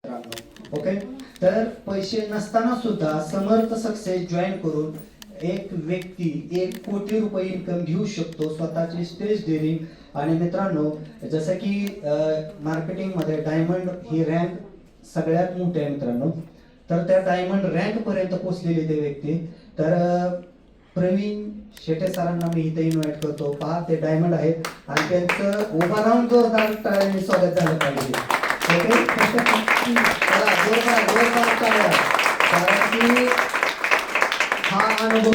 Okay, तर पैसे नसताना सुद्धा समर्थ सक्सेस जॉईन करून एक व्यक्ती 1 कोटी रुपये इन्कम घेऊ शकतो, स्वतःची स्टेज डेअरिंग। आणि मित्रांनो, जसं की मार्केटिंगमध्ये डायमंड ही रँक सगळ्यात मोठी आहे मित्रांनो, तर त्या डायमंड रँक पर्यंत पोहोचलेली ते व्यक्ती, तर प्रवीण शेटे सरांना मी इथे इन्व्हाइट करतो। पहा, ते डायमंड आहेत आणि त्यांचं उभा राहून जोरदार टाळ्यांनी स्वागत झालं पाहिजे। ओके, चला जोरदार टाळ्या, कारण की हा अनुभव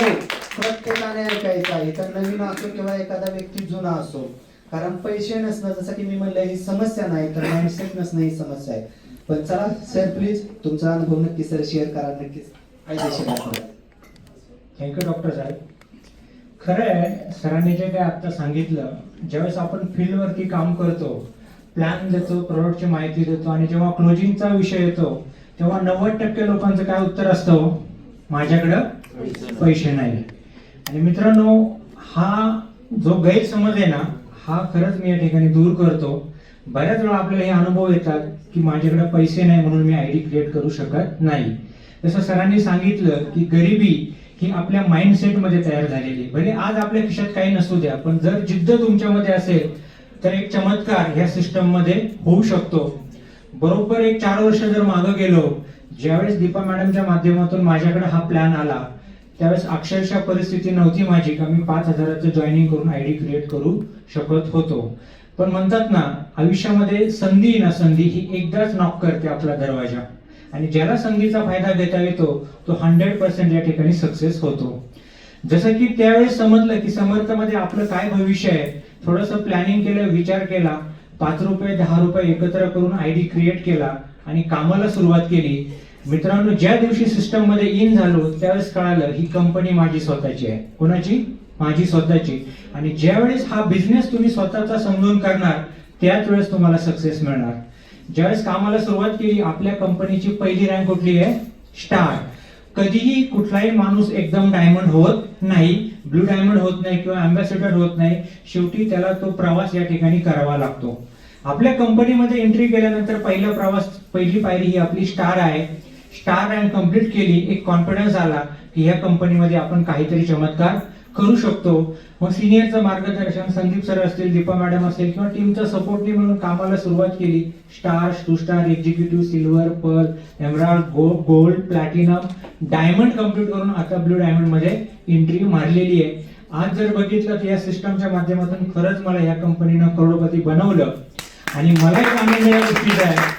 प्रत्येकाने ऐकायचा आहे, तर नवीन असो किंवा एखादा व्यक्ती जुना असो। कारण पैसे नसणं, जसं की मी म्हणलं, ही समस्या नाही, तर माइंडसेट नसणं ही समस्या आहे। पण चला सर, प्लीज तुमचा अनुभव नक्की सर शेअर करा, नक्कीच फायदेशीर आहे। थँक्यू डॉक्टर साहेब। खरं आहे, सरांनी जे काय आता सांगितलं, ज्यावेळेस आपण फील्डवरती काम करतो, प्लॅन देतो, प्रोडक्टची माहिती देतो आणि जेव्हा क्लोजिंगचा विषय येतो तेव्हा 90% लोकांचं काय उत्तर असतं, माझ्याकडं पैसे नाही। आणि मित्रांनो, हा जो गैरसमज आहे ना, हा खरंच मी या ठिकाणी दूर करतो। बऱ्याच वेळा आपल्याला हे अनुभव येतात की माझ्याकडे पैसे नाही म्हणून मी आयडी क्रिएट करू शकत नाही। जसं सरांनी सांगितलं की गरिबी ही आपल्या माइंडसेटमध्ये तयार झालेली, भले आज आपल्या खिशात काही नसू द्या, पण जर जिद्द तुमच्यामध्ये असेल तर एक चमत्कार ह्या सिस्टम मध्ये होऊ शकतो। बरोबर 4 वर्ष जर मागे गेलो, ज्यावेळेस दीपा मॅडमच्या माध्यमातून माझ्याकडे हा प्लॅन आला, त्यावेळेस अक्षरशः परिस्थिती नव्हती माझी का मी 5,000चं जॉईनिंग करून आयडी क्रिएट करू शकत होतो। पण म्हणतात ना, आयुष्यामध्ये संधी ना संधी ही एकदाच नॉक करते आपला दरवाजा, आणि ज्याला संधीचा फायदा घेता येतो तो 100% या ठिकाणी सक्सेस होतो। जसं की त्यावेळेस समजलं की समर्थमध्ये आपलं काय भविष्य आहे, थोडंसं प्लॅनिंग केलं, विचार केला, 5 रुपये 10 रुपये एकत्र करून आयडी क्रिएट केला आणि कामाला सुरुवात केली। मित्रांनो, ज्या दिवशी सिस्टम मध्ये इन झालो त्यावेळेस कळालं ही कंपनी माझी स्वतःची आहे। कोणाची? माझी स्वतःची। आणि ज्यावेळेस हा बिझनेस तुम्ही स्वतःचा समजून करणार त्याच वेळेस तुम्हाला सक्सेस मिळणार। ज्यावेळेस कामाला सुरुवात केली, आपल्या कंपनीची पहिली रँक कुठली आहे? स्टार। कधीही कुठलाही माणूस एकदम डायमंड होत नाही, ब्लू डायमंड होत नाही किंवा अँबॅसेडर होत नाही, शेवटी त्याला तो प्रवास या ठिकाणी करावा लागतो। आपल्या कंपनीमध्ये एंट्री केल्यानंतर पहिला प्रवास, पहिली पायरी ही आपली स्टार आहे। स्टार रँक कंप्लीट केली, एक कॉन्फिडन्स आला की ह्या कंपनीमध्ये आपण काहीतरी चमत्कार करू शकतो। मग सिनियरचं मार्गदर्शन, संदीप सर असतील, दीपा मॅडम असेल किंवा टीमचा सपोर्टनी मिळून कामाला सुरुवात केली। Star, 2 star, executive, silver, pearl, emerald, gold, platinum, diamond complete करून आता ब्लू डायमंड मध्ये एंट्री मारलेली आहे। आज जर बघितलं तर या सिस्टमच्या माध्यमातून खरंच मला या कंपनीनं करोडपती बनवलं। आणि मला एक आनंद या गोष्टीचा आहे,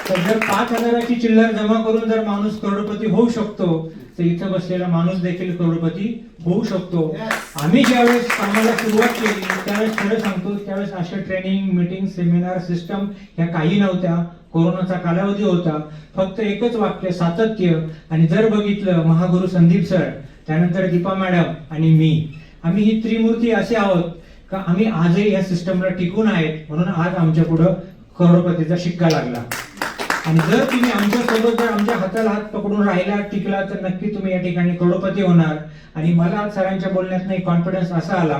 तर जर 5,000ची चिल्लर जमा करून जर माणूस करोडपती होऊ शकतो, तर इथं बसलेला माणूस देखील करोडपती होऊ शकतो। आम्ही ज्यावेळेस कामाला सुरुवात केली त्यावेळेस खरं सांगतो, त्यावेळेस अशा ट्रेनिंग, मीटिंग, सेमिनार, सिस्टम ह्या काही नव्हत्या। कोरोनाचा कालावधी होता, फक्त एकच वाक्य, सातत्य। आणि जर बघितलं, महागुरु संदीप सर, त्यानंतर दीपा मॅडम आणि मी, आम्ही ही त्रिमूर्ती असे आहोत का आम्ही आजही या सिस्टमला टिकून आहेत, म्हणून आज आमच्या पुढं करोडपतीचा शिक्का लागला। आणि जर तुम्ही आमच्यासोबत जर आमच्या हाताला हात पकडून राहिला, टिकला, तर नक्की तुम्ही या ठिकाणी करोडपती होणार। आणि मला आज सरांच्या बोलण्यात एक कॉन्फिडन्स असा आला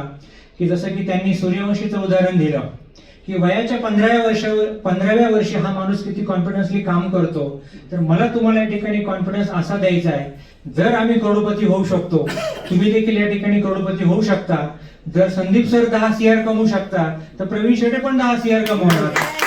की जसं की त्यांनी सूर्यवंशीचं उदाहरण दिलं की वयाच्या 15व्या वर्षी हा माणूस किती कॉन्फिडन्सली काम करतो, तर मला तुम्हाला या ठिकाणी कॉन्फिडन्स असा द्यायचा आहे, जर आम्ही करोडपती होऊ शकतो, तुम्ही देखील या ठिकाणी करोडपती होऊ शकता। जर संदीप सर 10 CR कमवू शकतात, तर प्रवीण शेटे पण 10 CR कमवणार।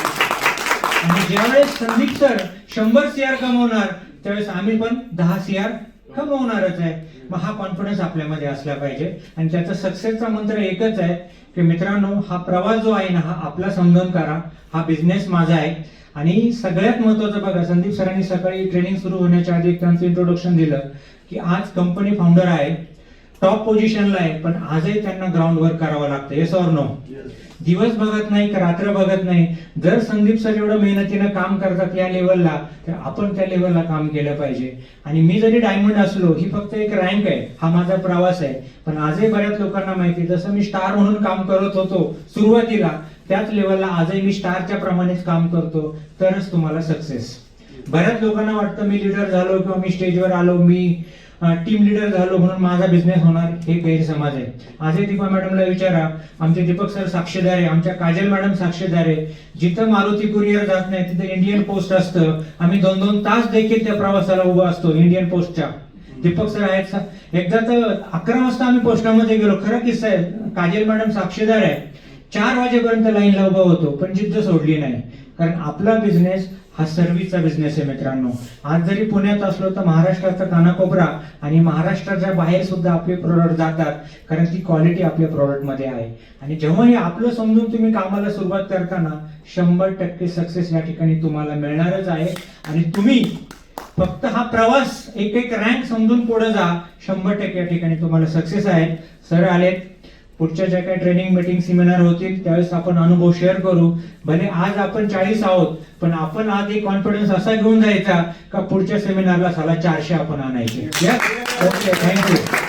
आणि ज्यावेळेस संदीप सर 100 CR कमवणार, त्यावेळेस आम्ही पण 10 CR कमवणारच आहे। मग हा कॉन्फिडन्स आपल्यामध्ये असला पाहिजे। आणि त्याचा सक्सेसचा मंत्र एकच आहे की मित्रांनो, हा प्रवास जो आहे ना, हा आपला समजून करा, हा बिझनेस माझा आहे। आणि सगळ्यात महत्वाचं बघा, संदीप सरांनी सकाळी ट्रेनिंग सुरू होण्याच्या आधी त्यांचं इंट्रोडक्शन दिलं की आज कंपनी फाउंडर आहे, टॉप पोझिशनला आहे, पण आजही त्यांना ग्राउंड वर्क करावं लागतं। Yes or no? दिवस बघत नाही, रात्र बघत नाही। जर संदीप सर एवढं मेहनतीनं काम करतात या लेवलला, तर आपण त्या लेवलला काम केलं पाहिजे। आणि मी जरी डायमंड असलो, ही फक्त एक रँक आहे, हा माझा प्रवास आहे, पण आजही बऱ्याच लोकांना माहिती, जसं मी स्टार म्हणून काम करत होतो सुरुवातीला, त्याच लेवलला आजही मी स्टारच्या प्रमाणेच काम करतो, तरच तुम्हाला सक्सेस। बऱ्याच लोकांना वाटतं मी लीडर झालो किंवा मी स्टेजवर आलो, मी टीम लिडर झालो म्हणून माझा बिझनेस होणार, हे गैरसमाज आहे. आजही दीपा मॅडमला विचारा, आमचे दीपक सर साक्षीदार आहे, आमच्या काजल मॅडम साक्षीदार आहे. जिथं मारुती कुरिअर जात नाही तिथं इंडियन पोस्ट असतं. आम्ही 2-2 तास देखील त्या प्रवासाला उभा असतो इंडियन पोस्टच्या. दीपक सर आहेत. एकदा तर 11 वाजता आम्ही पोस्टामध्ये गेलो, खरं किस्सा आहे. काजल मॅडम साक्षीदार आहे. 4 वाजेपर्यंत लाईनला उभा होतो, पण जिद्द सोडली नाही. कारण आपला बिझनेस हा सर्व्हिसचा बिझनेस आहे मित्रांनो. आज जरी पुण्यात असलो तर महाराष्ट्राचा कानाकोपरा आणि महाराष्ट्राच्या बाहेर सुद्धा आपले प्रोडक्ट जातात, कारण ती क्वालिटी आपल्या प्रोडक्टमध्ये आहे. आणि जेव्हा हे आपलं समजून तुम्ही कामाला सुरुवात करताना 100% सक्सेस या ठिकाणी तुम्हाला मिळणारच आहे. आणि तुम्ही फक्त हा प्रवास एक रँक समजून पुढे जा, 100% या ठिकाणी तुम्हाला सक्सेस आहे. सर आलेत, पुढच्या ज्या काही ट्रेनिंग मीटिंग सेमिनार होतील त्यावेळेस आपण अनुभव शेअर करू. भले आज आपण 40 आहोत, पण आपण आज एक कॉन्फिडन्स असा घेऊन जायचा का पुढच्या सेमिनारला साला 400 आपण आणायचे. Okay, thank you.